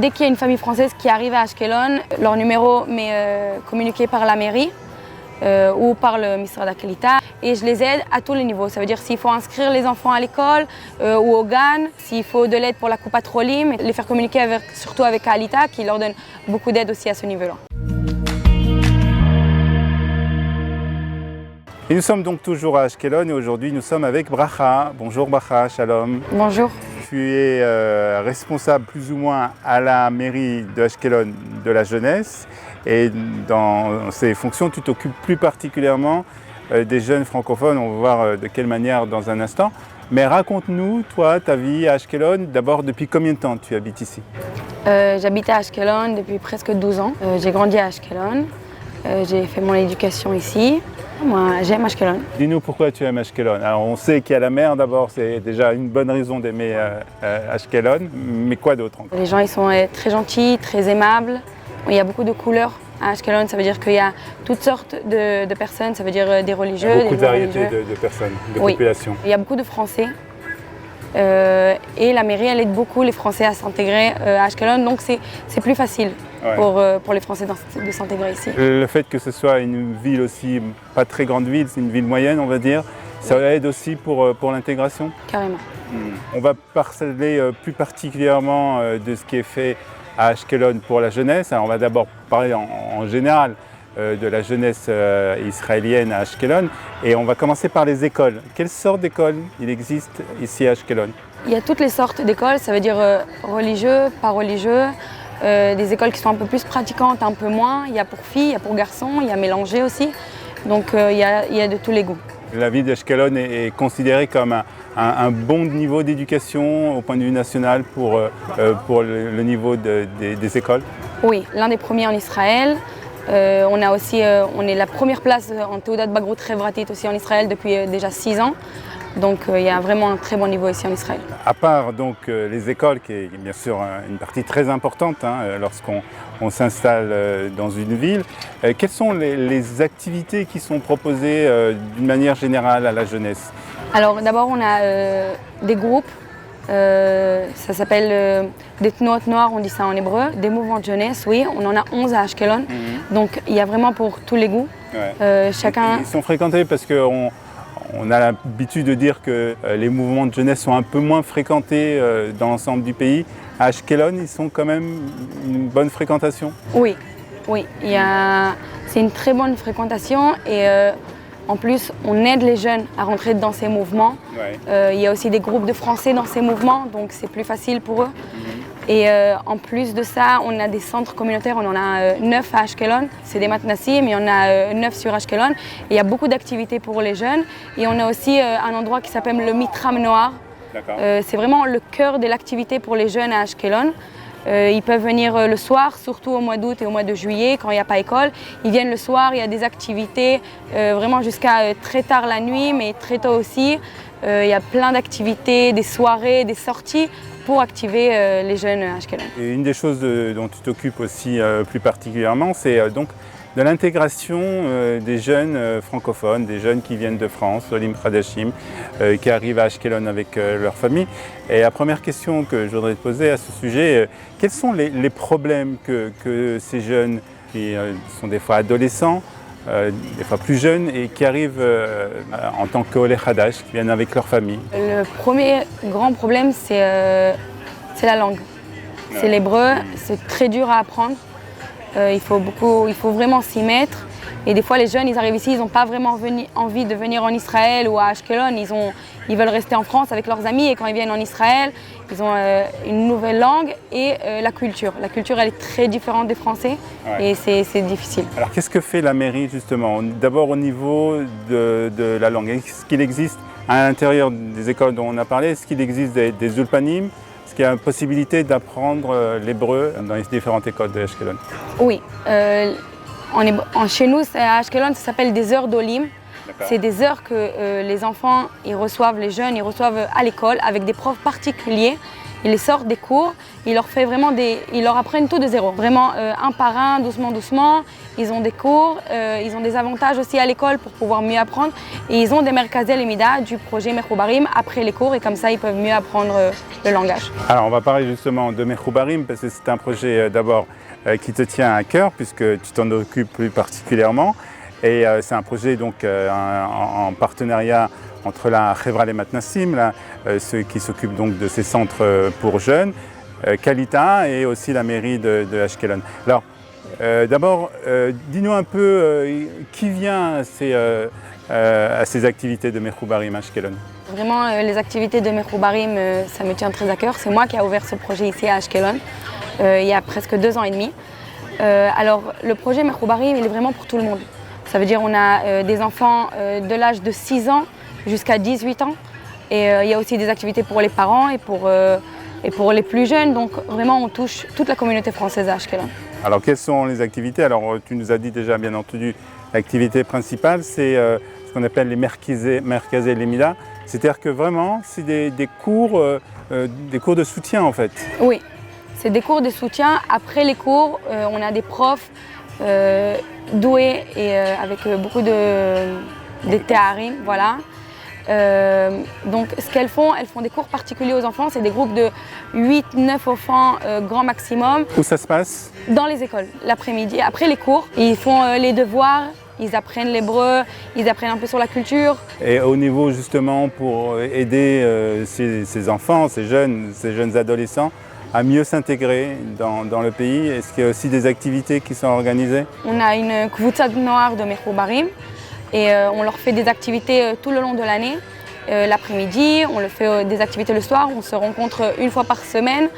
dès qu'il y a une famille française qui arrive à Ashkelon, leur numéro m'est communiqué par la mairie ou par le ministère de la Qualité. Et je les aide à tous les niveaux. Ça veut dire s'il faut inscrire les enfants à l'école ou au GAN, s'il faut de l'aide pour la Coupa Trolim, les faire communiquer surtout avec Alita qui leur donne beaucoup d'aide aussi à ce niveau-là. Et nous sommes donc toujours à Ashkelon et aujourd'hui nous sommes avec Bracha. Bonjour Bracha, shalom. Bonjour. Tu es responsable plus ou moins à la mairie de Ashkelon de la jeunesse et dans ces fonctions tu t'occupes plus particulièrement des jeunes francophones. On va voir de quelle manière dans un instant. Mais raconte-nous, toi, ta vie à Ashkelon. D'abord, depuis combien de temps tu habites ici? J'habite à Ashkelon depuis presque 12 ans. J'ai grandi à Ashkelon. J'ai fait mon éducation ici. Moi, j'aime Ashkelon. Dis-nous pourquoi tu aimes Ashkelon. Alors, on sait qu'il y a la mer d'abord, c'est déjà une bonne raison d'aimer Ashkelon, mais quoi d'autre encore? Les gens ils sont très gentils, très aimables. Il y a beaucoup de couleurs à Ashkelon, ça veut dire qu'il y a toutes sortes de personnes, ça veut dire des religieux, il y a beaucoup des de variétés non-religieux. de personnes, de Oui. populations. Il y a beaucoup de Français et la mairie elle aide beaucoup les Français à s'intégrer à Ashkelon, donc c'est plus facile. Ouais. Pour les Français de s'intégrer ici. Le fait que ce soit une ville aussi, pas très grande ville, c'est une ville moyenne on va dire, ça aide aussi pour l'intégration? Carrément. On va parler plus particulièrement de ce qui est fait à Ashkelon pour la jeunesse. Alors on va d'abord parler en général de la jeunesse israélienne à Ashkelon et on va commencer par les écoles. Quelle sorte d'écoles il existe ici à Ashkelon? Il y a toutes les sortes d'écoles, ça veut dire religieux, pas religieux. Des écoles qui sont un peu plus pratiquantes, un peu moins. Il y a pour filles, il y a pour garçons, il y a mélangé aussi. Donc il y a de tous les goûts. La ville d'Ashkelon est considérée comme un bon niveau d'éducation au point de vue national pour le niveau des écoles? Oui, l'un des premiers en Israël. On est la première place en Teudat Bagrut Chevratit aussi en Israël depuis déjà 6 ans. Donc il y a vraiment un très bon niveau ici en Israël. À part donc les écoles, qui est bien sûr une partie très importante lorsqu'on s'installe dans une ville, quelles sont les activités qui sont proposées d'une manière générale à la jeunesse? Alors d'abord on a des groupes, ça s'appelle des Tnoot Noir, on dit ça en hébreu, des mouvements de jeunesse, oui, on en a 11 à Ashkelon, donc il y a vraiment pour tous les goûts. Ouais. Ils sont fréquentés parce qu'on a l'habitude de dire que les mouvements de jeunesse sont un peu moins fréquentés dans l'ensemble du pays. À Ashkelon, ils sont quand même une bonne fréquentation? Oui, c'est une très bonne fréquentation et en plus on aide les jeunes à rentrer dans ces mouvements. Ouais. Il y a aussi des groupes de Français dans ces mouvements, donc c'est plus facile pour eux. Et en plus de ça, on a des centres communautaires, on en a 9 à Ashkelon, c'est des matnassim, mais on a 9 sur Ashkelon. Et il y a beaucoup d'activités pour les jeunes. Et on a aussi un endroit qui s'appelle le Mitram Noir. C'est vraiment le cœur de l'activité pour les jeunes à Ashkelon. Ils peuvent venir le soir, surtout au mois d'août et au mois de juillet, quand il n'y a pas école. Ils viennent le soir, il y a des activités vraiment jusqu'à très tard la nuit, mais très tôt aussi. Il y a plein d'activités, des soirées, des sorties pour activer les jeunes à Ashkelon. Et une des choses dont tu t'occupes aussi plus particulièrement, c'est donc de l'intégration des jeunes francophones, des jeunes qui viennent de France, Olim Khadashim, qui arrivent à Ashkelon avec leur famille. Et la première question que je voudrais te poser à ce sujet, quels sont les problèmes que ces jeunes, qui sont des fois adolescents, des fois plus jeunes et qui arrivent en tant qu'Olé Khadash, qui viennent avec leur famille? Le premier grand problème, c'est la langue. C'est l'hébreu, c'est très dur à apprendre. Il faut vraiment s'y mettre. Et des fois, les jeunes, ils arrivent ici, ils n'ont pas vraiment envie de venir en Israël ou à Ashkelon. Ils veulent rester en France avec leurs amis et quand ils viennent en Israël, ils ont une nouvelle langue et la culture. La culture, elle est très différente des Français et c'est difficile. Alors, qu'est-ce que fait la mairie justement? D'abord au niveau de la langue. Est-ce qu'il existe à l'intérieur des écoles dont on a parlé, est-ce qu'il existe des ulpanim? Est-ce qu'il y a une possibilité d'apprendre l'hébreu dans les différentes écoles de Ashkelon? Oui. Chez nous, à Ashkelon, ça s'appelle des heures d'Olim. C'est des heures que les enfants ils reçoivent, les jeunes ils reçoivent à l'école avec des profs particuliers ils les sortent des cours, ils leur apprennent tout de zéro. Vraiment un par un, doucement, doucement. Ils ont des cours, ils ont des avantages aussi à l'école pour pouvoir mieux apprendre. Et ils ont des Merkazei Lemida du projet Mechoubarim après les cours et comme ça ils peuvent mieux apprendre le langage. Alors on va parler justement de Mechoubarim parce que c'est un projet d'abord qui te tient à cœur puisque tu t'en occupes plus particulièrement. Et c'est un projet donc en partenariat entre la Chevra Les Matnassim, ceux qui s'occupent donc de ces centres pour jeunes, Kalita et aussi la mairie de Ashkelon. Alors d'abord, dis-nous un peu qui vient à ces activités de Mechoubarim à Ashkelon. Vraiment, les activités de Mechoubarim, ça me tient très à cœur. C'est moi qui ai ouvert ce projet ici à Ashkelon, il y a presque 2 ans et demi. Alors, le projet Mechoubarim, il est vraiment pour tout le monde. Ça veut dire qu'on a des enfants de l'âge de 6 ans jusqu'à 18 ans. Et il y a aussi des activités pour les parents et pour les plus jeunes. Donc, vraiment, on touche toute la communauté française à Ashkelon. Alors, quelles sont les activités? Alors, tu nous as dit déjà, bien entendu, l'activité principale, c'est ce qu'on appelle les Merkazei Lemida. C'est-à-dire que vraiment, c'est des cours de soutien, en fait. Oui, c'est des cours de soutien. Après les cours, on a des profs doués et avec beaucoup de théarim, voilà. Donc ce qu'elles font des cours particuliers aux enfants, c'est des groupes de 8-9 enfants grand maximum. Où ça se passe? Dans les écoles, l'après-midi, après les cours. Ils font les devoirs, ils apprennent l'hébreu, ils apprennent un peu sur la culture. Et au niveau justement pour aider ces enfants, ces jeunes adolescents à mieux s'intégrer dans le pays, est-ce qu'il y a aussi des activités qui sont organisées? On a une Kvutza Noar de Mechoubarim et on leur fait des activités tout le long de l'année. L'après-midi, on leur fait des activités le soir, on se rencontre une fois par semaine.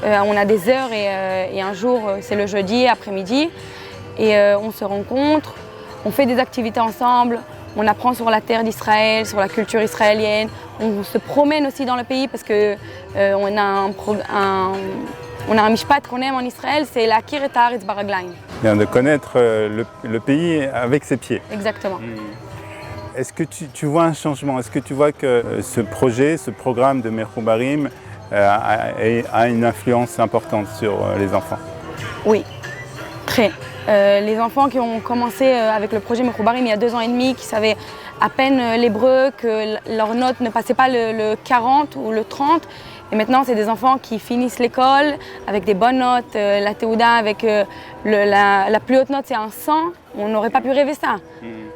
On a des heures et un jour, c'est le jeudi après-midi. Et on se rencontre, on fait des activités ensemble, on apprend sur la terre d'Israël, sur la culture israélienne. On se promène aussi dans le pays parce qu'on a un mishpat qu'on aime en Israël, c'est la Kir et Haaretz Baraglaim. Bien, de connaître le pays avec ses pieds. Exactement. Est-ce que tu vois un changement? Est-ce que tu vois que ce projet, ce programme de Mechoubarim a une influence importante sur les enfants? Oui, très. Les enfants qui ont commencé avec le projet Mechoubarim il y a 2 ans et demi, qui savaient à peine l'hébreu, que leurs notes ne passaient pas le 40 ou le 30. Et maintenant, c'est des enfants qui finissent l'école avec des bonnes notes. La Théouda, avec la plus haute note, c'est un 100. On n'aurait pas pu rêver ça.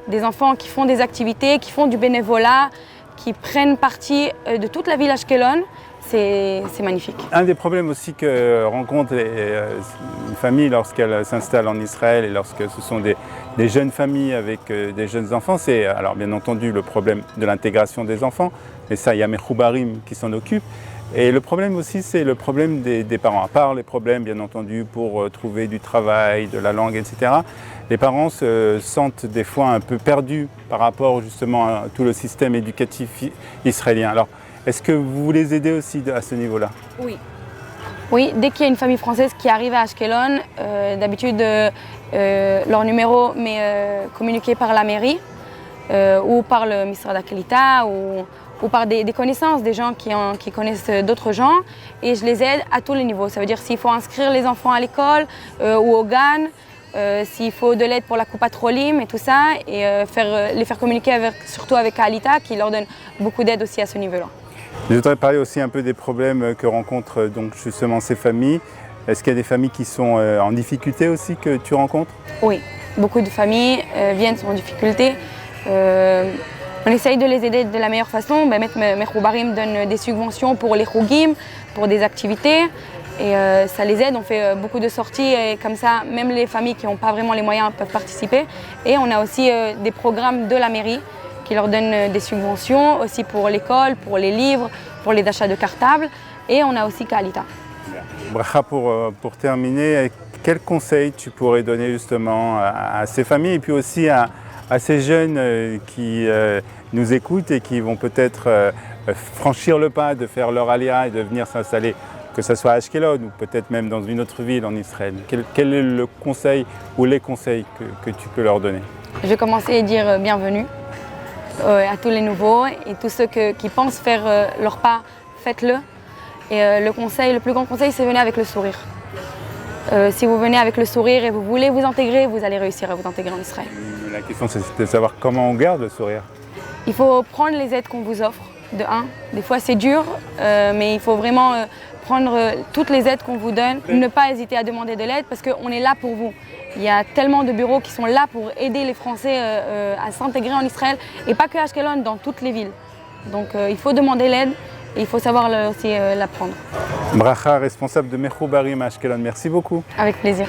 Des enfants qui font des activités, qui font du bénévolat, qui prennent partie de toute la ville Ashkelon. C'est magnifique. Un des problèmes aussi que rencontre une famille lorsqu'elle s'installe en Israël et lorsque ce sont des jeunes familles avec des jeunes enfants, c'est alors bien entendu le problème de l'intégration des enfants, mais ça il y a Mechoubarim qui s'en occupe. Et le problème aussi, c'est le problème des parents. À part les problèmes, bien entendu, pour trouver du travail, de la langue, etc., les parents se sentent des fois un peu perdus par rapport justement à tout le système éducatif israélien. Alors, est-ce que vous les aidez aussi à ce niveau-là? Oui. Oui, dès qu'il y a une famille française qui arrive à Ashkelon, d'habitude, leur numéro m'est communiqué par la mairie ou par le ministère de la Kalita ou par des connaissances, des gens qui connaissent d'autres gens, et je les aide à tous les niveaux. Ça veut dire s'il faut inscrire les enfants à l'école ou au GAN, s'il faut de l'aide pour la Coupa Trolim et tout ça, et les faire communiquer surtout avec Kalita qui leur donne beaucoup d'aide aussi à ce niveau-là. Je voudrais parler aussi un peu des problèmes que rencontrent donc justement ces familles. Est-ce qu'il y a des familles qui sont en difficulté aussi que tu rencontres? Oui, beaucoup de familles sont en difficulté. On essaye de les aider de la meilleure façon. Mechoubarim donne des subventions pour les chougim, pour des activités. Et ça les aide, on fait beaucoup de sorties et comme ça, même les familles qui n'ont pas vraiment les moyens peuvent participer. Et on a aussi des programmes de la mairie qui leur donnent des subventions, aussi pour l'école, pour les livres, pour les achats de cartables. Et on a aussi Kalita. Bracha, pour terminer, quels conseils tu pourrais donner justement à ces familles et puis aussi à ces jeunes qui nous écoutent et qui vont peut-être franchir le pas de faire leur alia et de venir s'installer, que ce soit à Ashkelon ou peut-être même dans une autre ville en Israël. Quel est le conseil ou les conseils que tu peux leur donner? Je vais commencer à dire bienvenue à tous les nouveaux et tous ceux qui pensent faire leur pas, faites-le. Et le plus grand conseil, c'est venir avec le sourire. Si vous venez avec le sourire et vous voulez vous intégrer, vous allez réussir à vous intégrer en Israël. La question, c'est de savoir comment on garde le sourire. Il faut prendre les aides qu'on vous offre, de un. Des fois, c'est dur, mais il faut vraiment prendre toutes les aides qu'on vous donne. Ne pas hésiter à demander de l'aide parce qu'on est là pour vous. Il y a tellement de bureaux qui sont là pour aider les Français à s'intégrer en Israël, et pas que à Ashkelon, dans toutes les villes. Donc il faut demander l'aide et il faut savoir aussi la prendre. Bracha, responsable de Mechoubarim à Ashkelon, merci beaucoup. Avec plaisir.